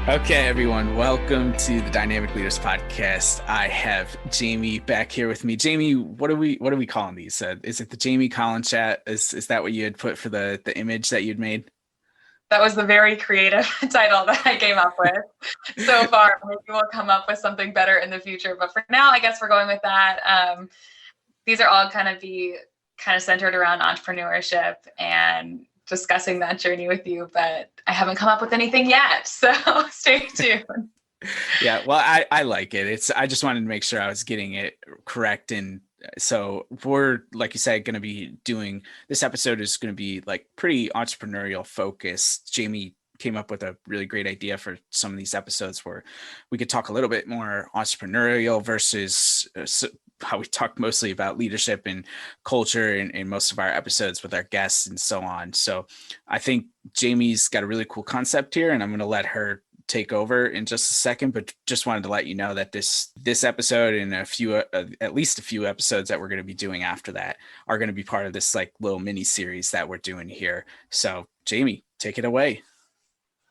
Okay, everyone, welcome to the Dynamic Leaders Podcast. I have Jamie back here with me. Jamie, what are we calling these? Is it the Jamie-Colin chat? Is that what you had put for the image that you'd made? That was the very creative title that I came up with so far. Maybe we'll come up with something better in the future, but for now, I guess we're going with that. These are all kind of centered around entrepreneurship and discussing that journey with you, but I haven't come up with anything yet, so stay tuned. Yeah, well, I like it. I just wanted to make sure I was getting it correct. And so we're, like you said, going to be doing this episode is going to be like pretty entrepreneurial focused. Jamie came up with a really great idea for some of these episodes where we could talk a little bit more entrepreneurial versus how we talk mostly about leadership and culture in most of our episodes with our guests and so on. So I think Jamie's got a really cool concept here, and I'm going to let her take over in just a second, but just wanted to let you know that this episode and at least a few episodes that we're going to be doing after that are going to be part of this like little mini series that we're doing here. So Jamie, take it away.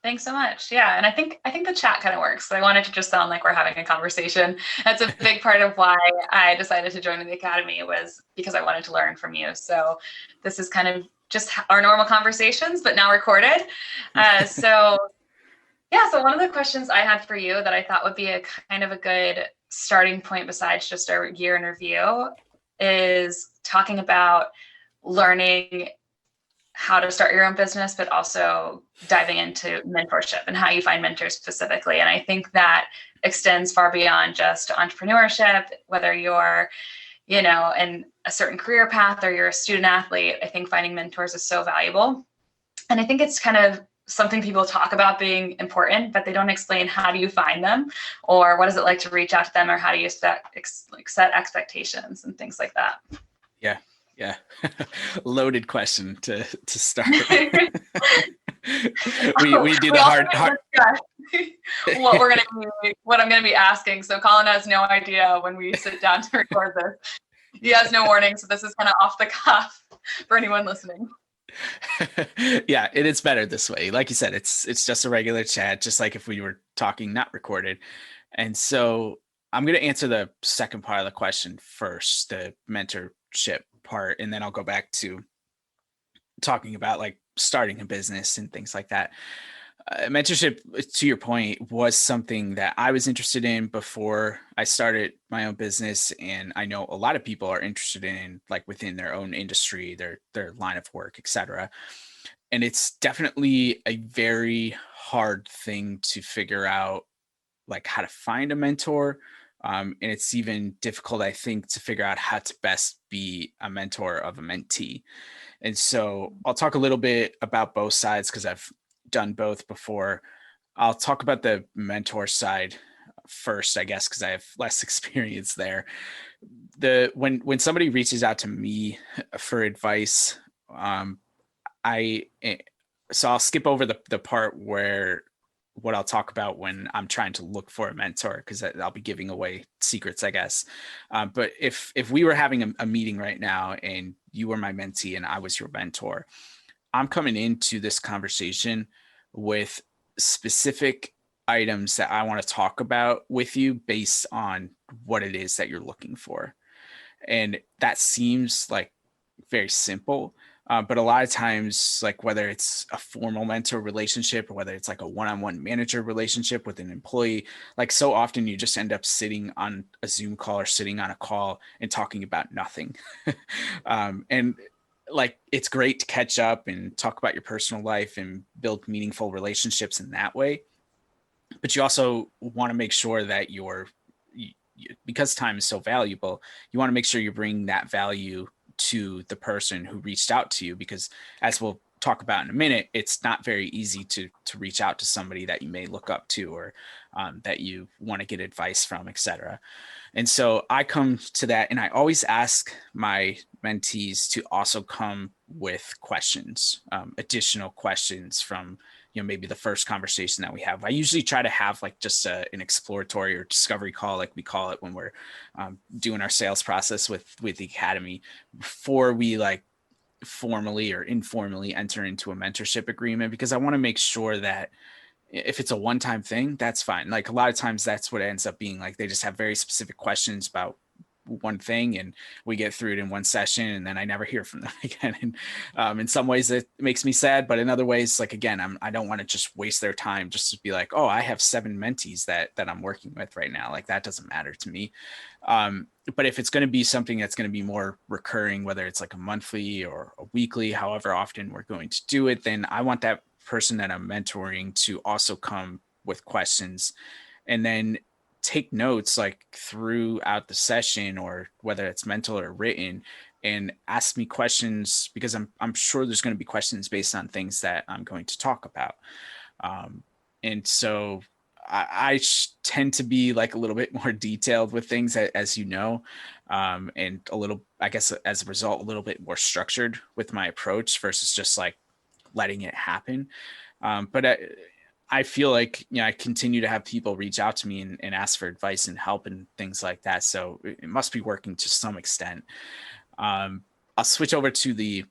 Thanks so much. Yeah, and I think the chat kind of works. So I wanted to just sound like we're having a conversation. That's a big part of why I decided to join the Academy, was because I wanted to learn from you. So this is kind of just our normal conversations, but now recorded. So one of the questions I had for you that I thought would be a kind of a good starting point besides just our year in review is talking about learning how to start your own business, but also diving into mentorship and how you find mentors specifically. And I think that extends far beyond just entrepreneurship, whether you're, in a certain career path or you're a student athlete. I think finding mentors is so valuable. And I think it's kind of something people talk about being important, but they don't explain how do you find them, or what is it like to reach out to them, or how do you set expectations and things like that. Yeah. Loaded question to start. we do the hard what I'm gonna be asking. So Colin has no idea when we sit down to record this. He has no warning, so this is kind of off the cuff for anyone listening. Yeah, it's better this way. Like you said, it's just a regular chat, just like if we were talking not recorded. And so I'm going to answer the second part of the question first, the mentorship part, and then I'll go back to talking about like starting a business and things like that. Mentorship, to your point, was something that I was interested in before I started my own business, and I know a lot of people are interested in like within their own industry, their line of work, etc. And it's definitely a very hard thing to figure out, like how to find a mentor. And it's even difficult, I think, to figure out how to best be a mentor of a mentee. And so I'll talk a little bit about both sides because I've done both before. I'll talk about the mentor side first, I guess, because I have less experience there. When somebody reaches out to me for advice, I'll skip over the part where what I'll talk about when I'm trying to look for a mentor, because I'll be giving away secrets, I guess. But if we were having a meeting right now and you were my mentee and I was your mentor, I'm coming into this conversation with specific items that I want to talk about with you based on what it is that you're looking for. And that seems like very simple. But a lot of times, like whether it's a formal mentor relationship or whether it's like a one-on-one manager relationship with an employee, like so often you just end up sitting on a Zoom call or sitting on a call and talking about nothing. And like, it's great to catch up and talk about your personal life and build meaningful relationships in that way. But you also want to make sure that because time is so valuable, you want to make sure you're bringing that value to the person who reached out to you, because as we'll talk about in a minute, it's not very easy to reach out to somebody that you may look up to or that you want to get advice from, etc. And so I come to that, and I always ask my mentees to also come with questions, additional questions from maybe the first conversation that we have. I usually try to have like just an exploratory or discovery call, like we call it when we're doing our sales process with the Academy, before we like formally or informally enter into a mentorship agreement, because I want to make sure that If it's a one-time thing, that's fine. Like a lot of times that's what it ends up being. Like they just have very specific questions about one thing and we get through it in one session and then I never hear from them again. And in some ways it makes me sad, but in other ways, like, again, I don't want to just waste their time just to be like, oh, I have 7 mentees that I'm working with right now. Like that doesn't matter to me. But if it's going to be something that's going to be more recurring, whether it's like a monthly or a weekly, however often we're going to do it, then I want that person that I'm mentoring to also come with questions and then take notes like throughout the session, or whether it's mental or written, and ask me questions, because I'm sure there's going to be questions based on things that I'm going to talk about. And so I tend to be like a little bit more detailed with things, as you know, and a little, I guess, as a result, a little bit more structured with my approach versus just like letting it happen. But I feel like, I continue to have people reach out to me and ask for advice and help and things like that. So it must be working to some extent. I'll switch over to the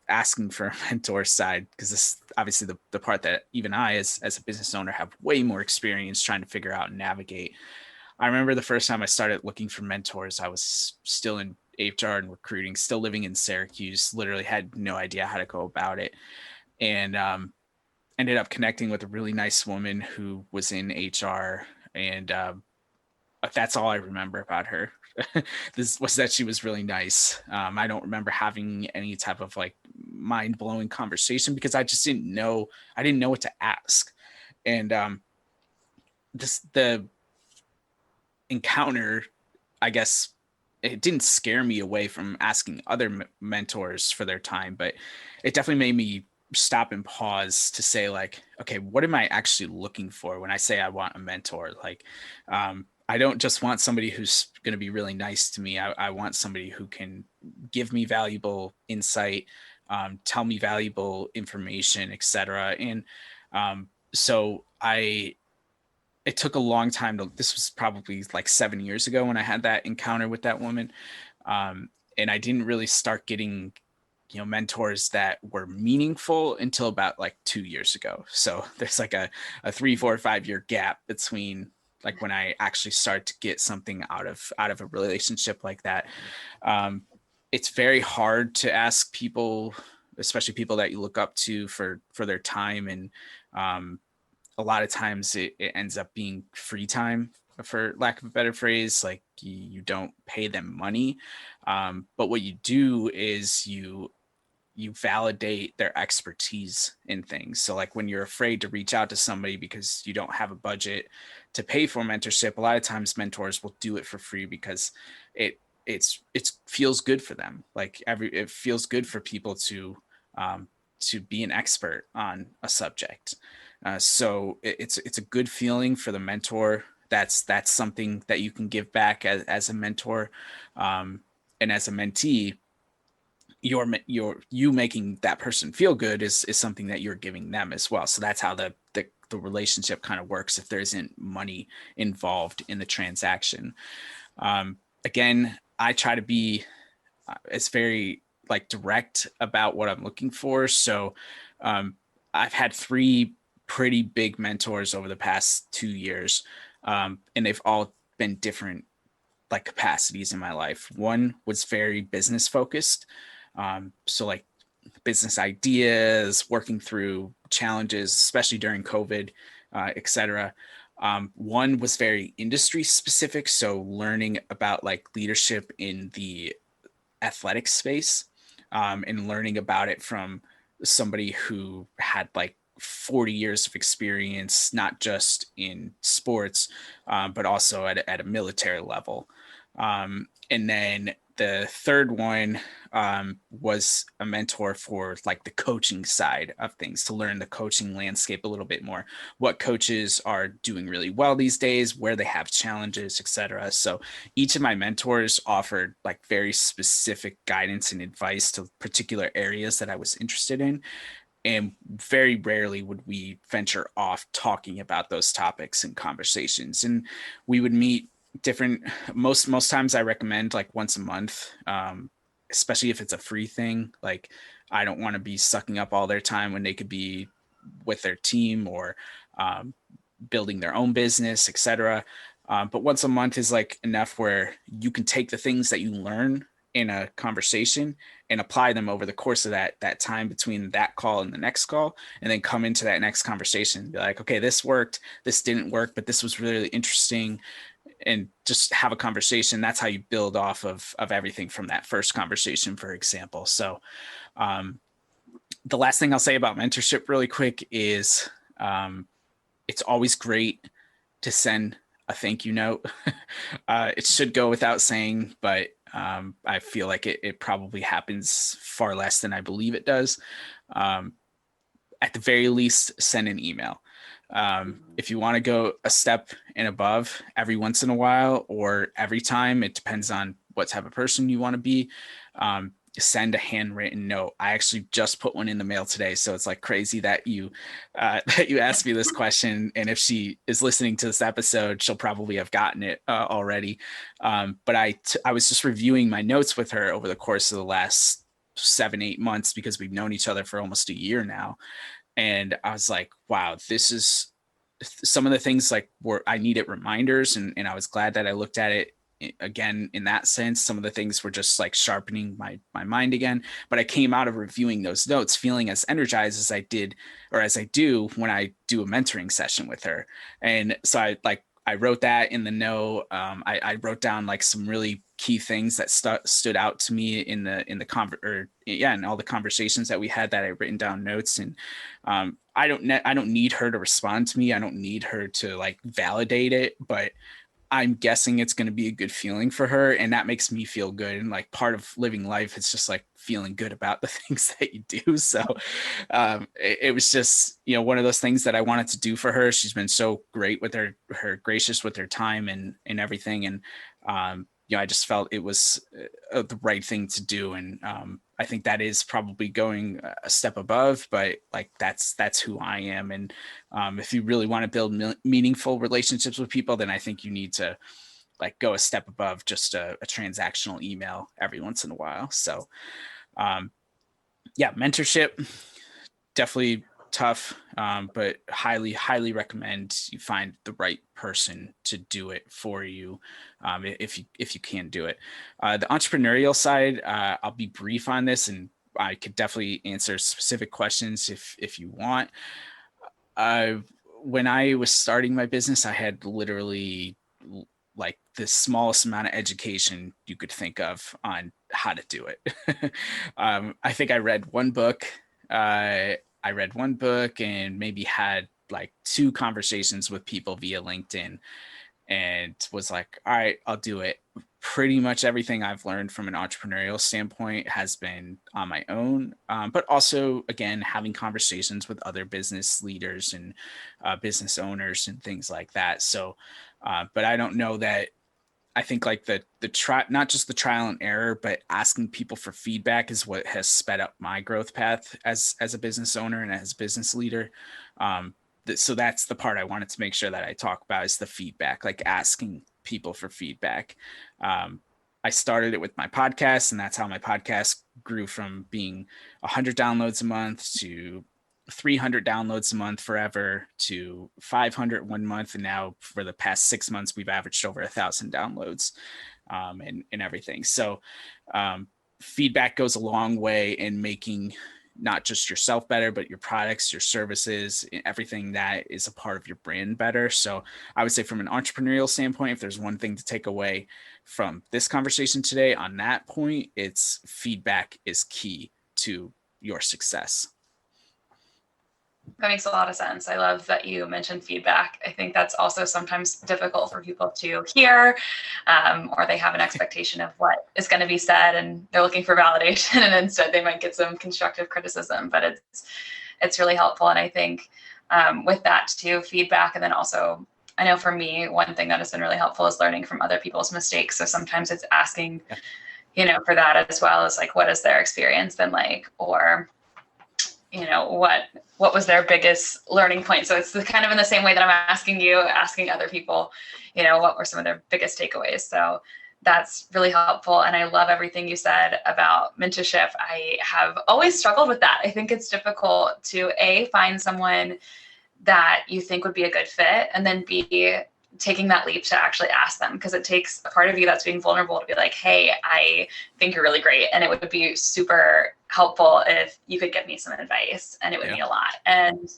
asking for a mentor side, because this obviously the part that even I, as a business owner, have way more experience trying to figure out and navigate. I remember the first time I started looking for mentors, I was still in HR and recruiting, still living in Syracuse, literally had no idea how to go about it. And ended up connecting with a really nice woman who was in HR. And that's all I remember about her. This was that she was really nice. I don't remember having any type of like mind blowing conversation because I just didn't know. I didn't know what to ask. And the encounter, I guess, it didn't scare me away from asking other mentors for their time, but it definitely made me stop and pause to say, like, okay, what am I actually looking for when I say I want a mentor? Like, I don't just want somebody who's going to be really nice to me. I want somebody who can give me valuable insight, tell me valuable information, etc. And so it took a long time this was probably like 7 years ago when I had that encounter with that woman. And I didn't really start getting, mentors that were meaningful until about like 2 years ago. So there's like a 3, 4, 5 year gap between like when I actually start to get something out of a relationship like that. It's very hard to ask people, especially people that you look up to, for their time. And a lot of times it ends up being free time, for lack of a better phrase. Like you don't pay them money. But what you do is you validate their expertise in things. So like when you're afraid to reach out to somebody because you don't have a budget to pay for mentorship, a lot of times mentors will do it for free because it feels good for them. Like it feels good for people to be an expert on a subject. So it's a good feeling for the mentor. That's something that you can give back as a mentor, and as a mentee. You making that person feel good is something that you're giving them as well. So that's how the relationship kind of works if there isn't money involved in the transaction. Again, I try to be as very like direct about what I'm looking for. So I've had 3 pretty big mentors over the past 2 years, and they've all been different like capacities in my life. One was very business focused. So like business ideas, working through challenges, especially during COVID, etc. One was very industry specific. So learning about like leadership in the athletic space, and learning about it from somebody who had like 40 years of experience, not just in sports, but also at a military level. And then the third one was a mentor for like the coaching side of things, to learn the coaching landscape a little bit more, what coaches are doing really well these days, where they have challenges, etc. So each of my mentors offered like very specific guidance and advice to particular areas that I was interested in. And very rarely would we venture off talking about those topics in conversations. And we would meet different, most times I recommend like once a month, especially if it's a free thing. Like I don't want to be sucking up all their time when they could be with their team or building their own business, etc. But once a month is like enough where you can take the things that you learn in a conversation and apply them over the course of that time between that call and the next call, and then come into that next conversation and be like, okay, this worked, this didn't work, but this was really interesting, and just have a conversation. That's how you build off of everything from that first conversation, for example. So the last thing I'll say about mentorship really quick is it's always great to send a thank you note. It should go without saying, but I feel like it probably happens far less than I believe it does. At the very least, send an email. If you want to go a step and above every once in a while or every time, it depends on what type of person you want to be. Send a handwritten note. I actually just put one in the mail today, so it's like crazy that you asked me this question. And if she is listening to this episode, she'll probably have gotten it already. But I was just reviewing my notes with her over the course of the last 7-8 months, because we've known each other for almost a year now. And I was like, wow, this is some of the things like where I needed reminders, and I was glad that I looked at it again in that sense. Some of the things were just like sharpening my mind again, but I came out of reviewing those notes feeling as energized as I did, or as I do when I do a mentoring session with her. And so I wrote that in the note. I wrote down like some really key things that stood out to me in all the conversations that we had, that I written down notes. And I don't need her to respond to me. I don't need her to like validate it, but I'm guessing it's going to be a good feeling for her, and that makes me feel good. And like part of living life is just like feeling good about the things that you do. So it was just, one of those things that I wanted to do for her. She's been so great with her gracious with her time and everything. And I just felt it was the right thing to do. And I think that is probably going a step above, but like that's who I am. And if you really want to build meaningful relationships with people, then I think you need to like go a step above just a transactional email every once in a while. So mentorship, definitely tough, but highly recommend you find the right person to do it for you, if you can do it. The entrepreneurial side, I'll be brief on this, and I could definitely answer specific questions if you want. When I was starting my business, I had literally like the smallest amount of education you could think of on how to do it. I think I read one book. I read one book and maybe had like 2 conversations with people via LinkedIn, and was like, all right, I'll do it. Pretty much everything I've learned from an entrepreneurial standpoint has been on my own, but also, again, having conversations with other business leaders and business owners and things like that. So, but I don't know that. I think like the not just the trial and error, but asking people for feedback is what has sped up my growth path as a business owner and as a business leader. So that's the part I wanted to make sure that I talk about, is the feedback, like asking people for feedback. I started it with my podcast, and that's how my podcast grew from being 100 downloads a month to 300 downloads a month forever to 500 one month. And now for the past 6 months, we've averaged over 1,000 downloads, and everything. So feedback goes a long way in making not just yourself better, but your products, your services, everything that is a part of your brand better. So I would say from an entrepreneurial standpoint, if there's one thing to take away from this conversation today on that point, it's feedback is key to your success. That makes a lot of sense. I love that you mentioned feedback. I think that's also sometimes difficult for people to hear, or they have an expectation of what is going to be said, and they're looking for validation, and instead they might get some constructive criticism. But it's really helpful. And I think with that too, feedback, and then also, I know for me, one thing that has been really helpful is learning from other people's mistakes. So sometimes it's asking, for that as well, as like, what has their experience been like, or what was their biggest learning point? So it's kind of in the same way that I'm asking other people, what were some of their biggest takeaways. So That's really helpful. And I love everything you said about mentorship. I have always struggled with that. I think it's difficult to find someone that you think would be a good fit, and then B, taking that leap to actually ask them, because it takes a part of you that's being vulnerable to be like, hey, I think you're really great, and it would be super helpful if you could give me some advice, and it would mean a lot. And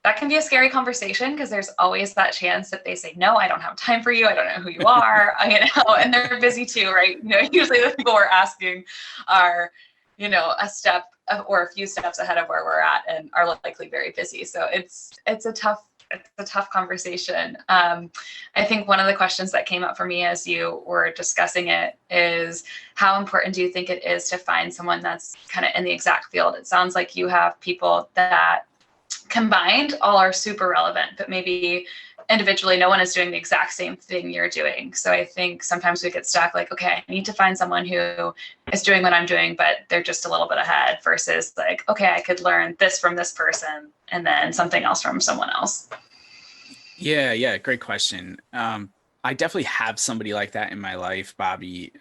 that can be a scary conversation, because there's always that chance that they say, no, I don't have time for you, I don't know who you are, and they're busy too, right? Usually the people we're asking are, a step or a few steps ahead of where we're at and are likely very busy. So it's a tough conversation. I think one of the questions that came up for me as you were discussing it is, how important do you think it is to find someone that's kind of in the exact field? It sounds like you have people that combined all are super relevant, but maybe individually no one is doing the exact same thing you're doing. So I think sometimes we get stuck like, okay, I need to find someone who is doing what I'm doing, but they're just a little bit ahead, versus like, okay, I could learn this from this person and then something else from someone else. Yeah, great question. I definitely have somebody like that in my life, Bobby.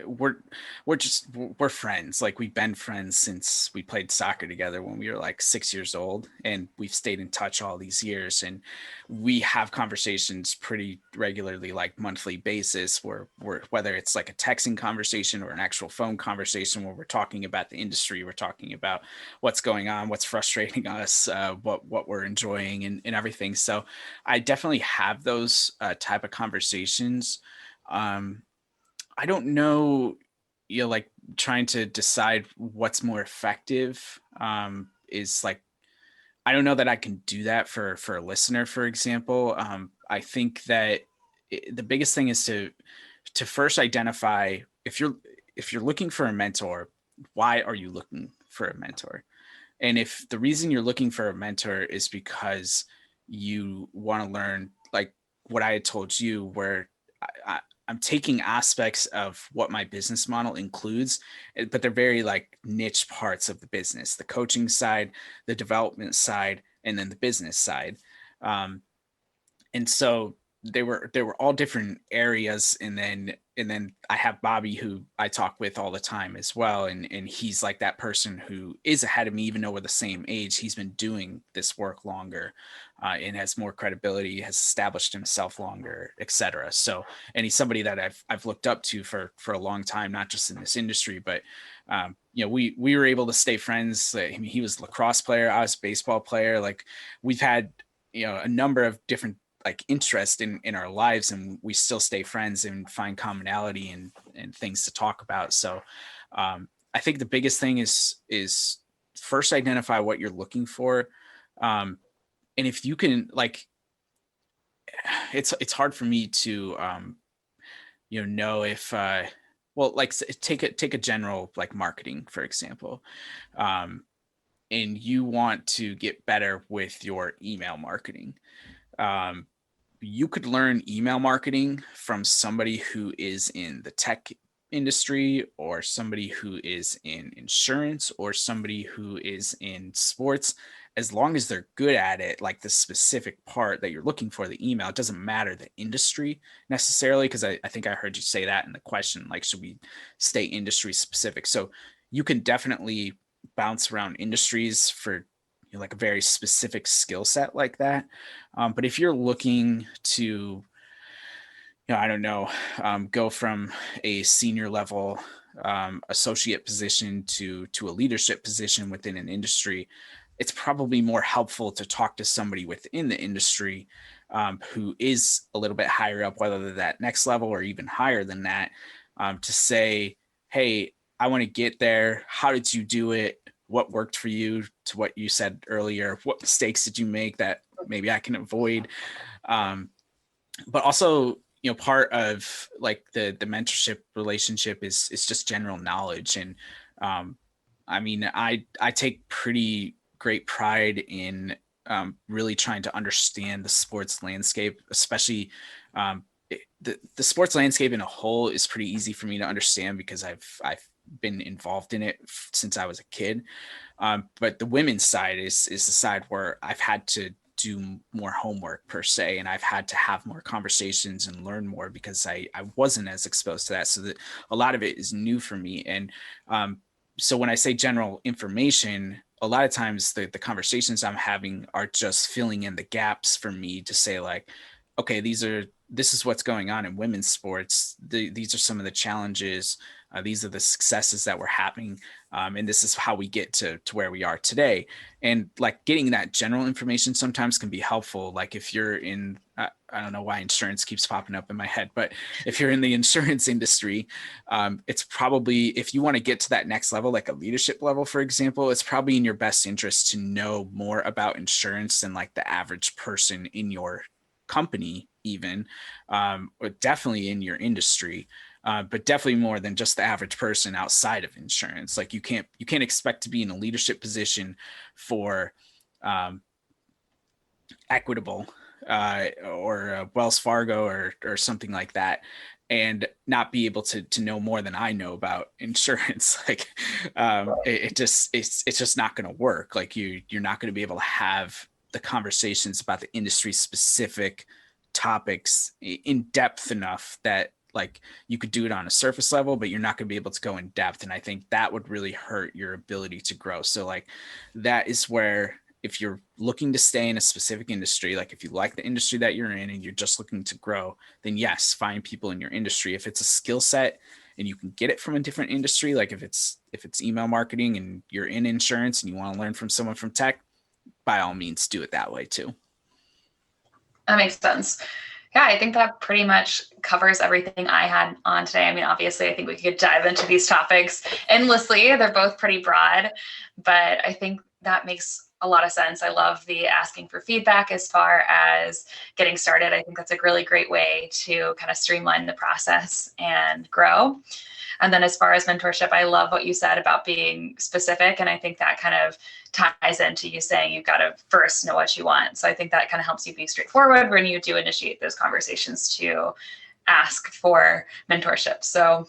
We're friends. Like, we've been friends since we played soccer together when we were like 6 years old, and we've stayed in touch all these years. And we have conversations pretty regularly, like monthly basis, where whether it's like a texting conversation or an actual phone conversation, where we're talking about the industry, we're talking about what's going on, what's frustrating us, what we're enjoying, and everything. So I definitely have those type of conversations. I don't know, like, trying to decide what's more effective is like, I don't know that I can do that for a listener, for example. I think that the biggest thing is to first identify, if you're looking for a mentor, why are you looking for a mentor? And if the reason you're looking for a mentor is because you want to learn, like what I had told you, where I'm taking aspects of what my business model includes, but they're very like niche parts of the business: the coaching side, the development side, and then the business side. And so they were all different areas. And then I have Bobby, who I talk with all the time as well, and he's like that person who is ahead of me, even though we're the same age. He's been doing this work longer, and has more credibility, has established himself longer, etc. So, and he's somebody that I've looked up to for a long time, not just in this industry, but we were able to stay friends. I mean, he was a lacrosse player, I was a baseball player. Like, we've had a number of different like interest in our lives, and we still stay friends and find commonality and things to talk about. So I think the biggest thing is first identify what you're looking for. And if you can, like, it's hard for me to know if well, like, take a general, like, marketing, for example. And you want to get better with your email marketing. You could learn email marketing from somebody who is in the tech industry, or somebody who is in insurance, or somebody who is in sports. As long as they're good at it, like the specific part that you're looking for, the email, it doesn't matter the industry necessarily, because I think I heard you say that in the question, like, should we stay industry specific? So you can definitely bounce around industries for like a very specific skill set like that. But if you're looking to, I don't know, go from a senior level associate position to a leadership position within an industry, it's probably more helpful to talk to somebody within the industry who is a little bit higher up, whether they're that next level or even higher than that, to say, hey, I want to get there. How did you do it? What worked for you? To what you said earlier, what mistakes did you make that maybe I can avoid? But also, part of like the mentorship relationship is just general knowledge. And I mean, I take pretty great pride in really trying to understand the sports landscape, especially the sports landscape in a whole is pretty easy for me to understand, because I've been involved in it since I was a kid. But the women's side is the side where I've had to do more homework per se, and I've had to have more conversations and learn more because I wasn't as exposed to that. So that a lot of it is new for me. And so when I say general information, a lot of times the conversations I'm having are just filling in the gaps for me to say like, okay, this is what's going on in women's sports. These are some of the challenges. These are the successes that we're having. And this is how we get to where we are today. And like getting that general information sometimes can be helpful. Like if you're in, I don't know why insurance keeps popping up in my head, but if you're in the insurance industry, it's probably, if you want to get to that next level, like a leadership level, for example, it's probably in your best interest to know more about insurance than like the average person in your company even, or definitely in your industry. But definitely more than just the average person outside of insurance. Like you can't expect to be in a leadership position for Equitable or Wells Fargo or something like that, and not be able to know more than I know about insurance. Like it's just not going to work. Like you're not going to be able to have the conversations about the industry specific topics in depth enough that like you could do it on a surface level, but you're not going to be able to go in depth. And I think that would really hurt your ability to grow. So like that is where, if you're looking to stay in a specific industry, like if you like the industry that you're in and you're just looking to grow, then yes, find people in your industry. If it's a skill set and you can get it from a different industry, like if it's email marketing and you're in insurance and you want to learn from someone from tech, by all means do it that way too. That makes sense. Yeah, I think that pretty much covers everything I had on today. I mean, obviously, I think we could dive into these topics endlessly. They're both pretty broad, but I think that makes a lot of sense. I love the asking for feedback as far as getting started. I think that's a really great way to kind of streamline the process and grow. And then as far as mentorship, I love what you said about being specific. And I think that kind of ties into you saying you've got to first know what you want. So I think that kind of helps you be straightforward when you do initiate those conversations to ask for mentorship. So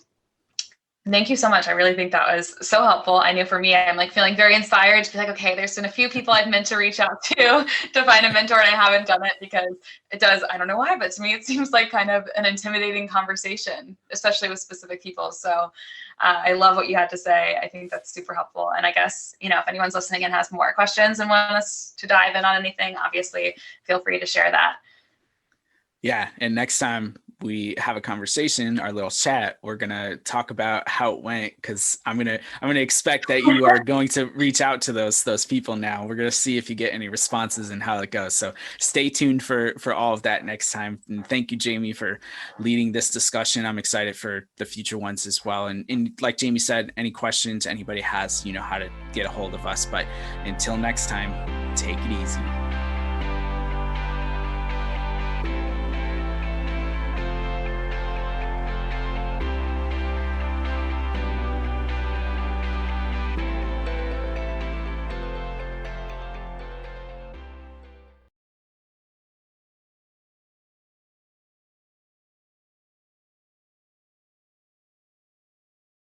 thank you so much. I really think that was so helpful. I know for me, I'm like feeling very inspired to be like, okay, there's been a few people I've meant to reach out to find a mentor, and I haven't done it because it does, I don't know why, but to me, it seems like kind of an intimidating conversation, especially with specific people. So I love what you had to say. I think that's super helpful. And I guess, you know, if anyone's listening and has more questions and wants us to dive in on anything, obviously feel free to share that. Yeah. And next time we have a conversation, our little chat, we're going to talk about how it went. Cause I'm going to expect that you are going to reach out to those people now. We're going to see if you get any responses and how it goes. So stay tuned for all of that next time. And thank you, Jamie, for leading this discussion. I'm excited for the future ones as well. And like Jamie said, any questions anybody has, you know how to get a hold of us. But until next time, take it easy.